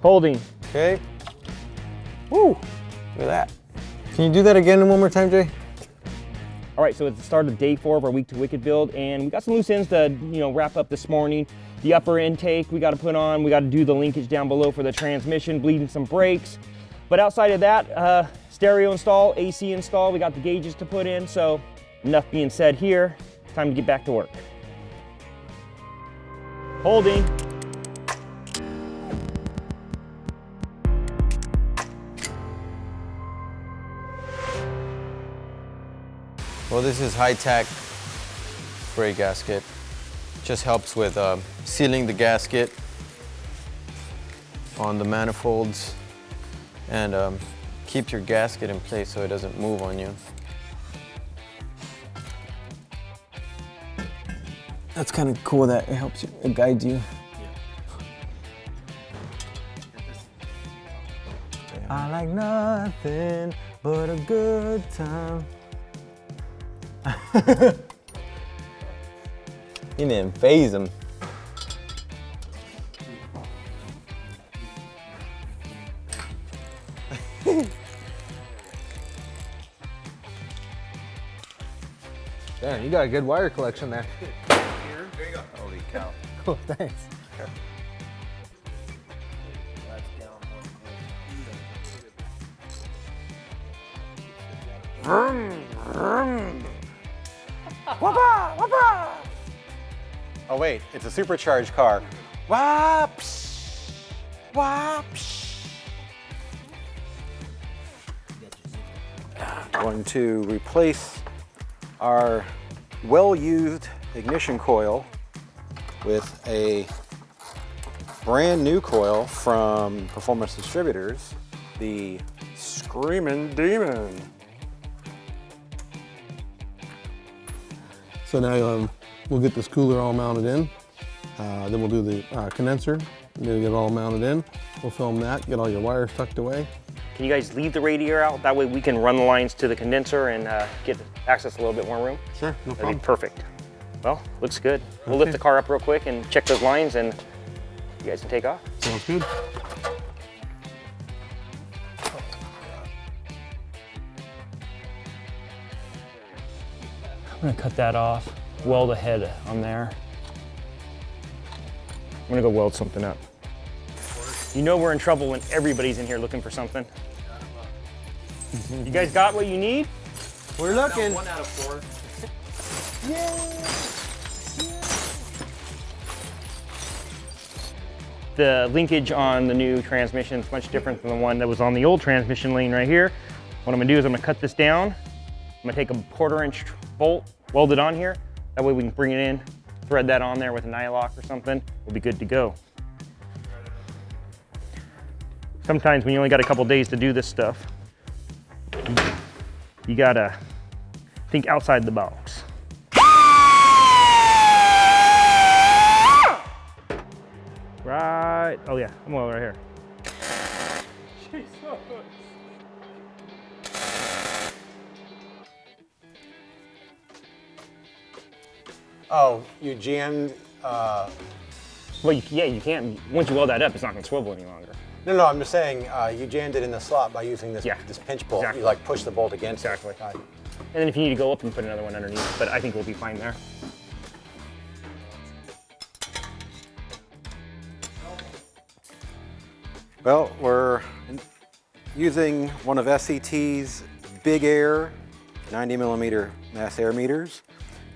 Holding. Okay. Woo! Look at that. Can you do that again one more time, Jay? All right, so it's the start of day 4 of our week to wicked build, and we got some loose ends to wrap up this morning. The upper intake we got to put on. We got to do the linkage down below for the transmission, bleeding some brakes. But outside of that, stereo install, AC install. We got the gauges to put in. So enough being said here. Time to get back to work. Holding. Well, this is high-tech spray gasket. Just helps with sealing the gasket on the manifolds and keeps your gasket in place so it doesn't move on you. That's kind of cool that it helps you, it guides you. I like nothing but a good time. You didn't phase him. Damn, you got a good wire collection there. Here, there you go. Holy cow. Cool, thanks. Oh wait, it's a supercharged car. Whoops! Whoops! Going to replace our well-used ignition coil with a brand new coil from Performance Distributors, the Screaming Demon. So now we'll get this cooler all mounted in. Then we'll do the condenser. Get it all mounted in. We'll film that, get all your wires tucked away. Can you guys leave the radiator out? That way we can run the lines to the condenser and get access a little bit more room. Sure, no That'd problem. be perfect. Well, looks good. We'll lift the car up real quick and check those lines, and you guys can take off. Sounds good. I'm gonna cut that off, weld a head on there. I'm gonna go weld something up. You know we're in trouble when everybody's in here looking for something. You guys got what you need? We're looking. 1 out of 4. The linkage on the new transmission is much different than the one that was on the old transmission lane right here. What I'm gonna do is I'm gonna cut this down. I'm gonna take a 1/4-inch bolt, weld it on here. That way we can bring it in, thread that on there with a nylock or something. We'll be good to go. Sometimes when you only got a couple days to do this stuff, you gotta think outside the box. Right, oh yeah, I'm well right here. Oh, you jammed. Well, yeah, you can't. Once you weld that up, it's not gonna swivel any longer. No, I'm just saying you jammed it in the slot by using this, Yeah, this pinch bolt. exactly. You like push the bolt against Exactly. it. Got it. And then if you need to go up and put another one underneath, but I think we'll be fine there. Well, we're using one of SCT's Big Air 90mm mass air meters,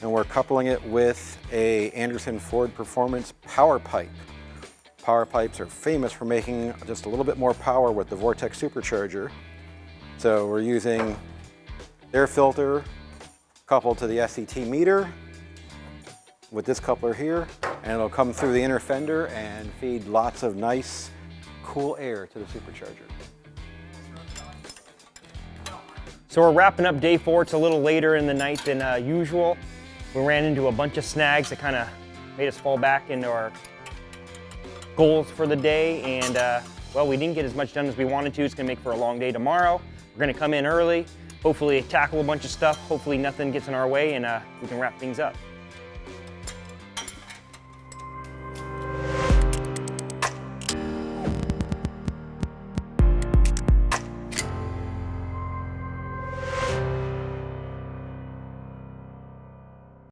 and we're coupling it with a Anderson Ford Performance power pipe. Power pipes are famous for making just a little bit more power with the Vortech supercharger. So we're using air filter coupled to the SCT meter with this coupler here, and it'll come through the inner fender and feed lots of nice, cool air to the supercharger. So we're wrapping up day 4. It's a little later in the night than usual. We ran into a bunch of snags that kind of made us fall back into our goals for the day, and well, we didn't get as much done as we wanted to. It's gonna make for a long day tomorrow. We're gonna come in early, hopefully tackle a bunch of stuff, hopefully nothing gets in our way, and we can wrap things up.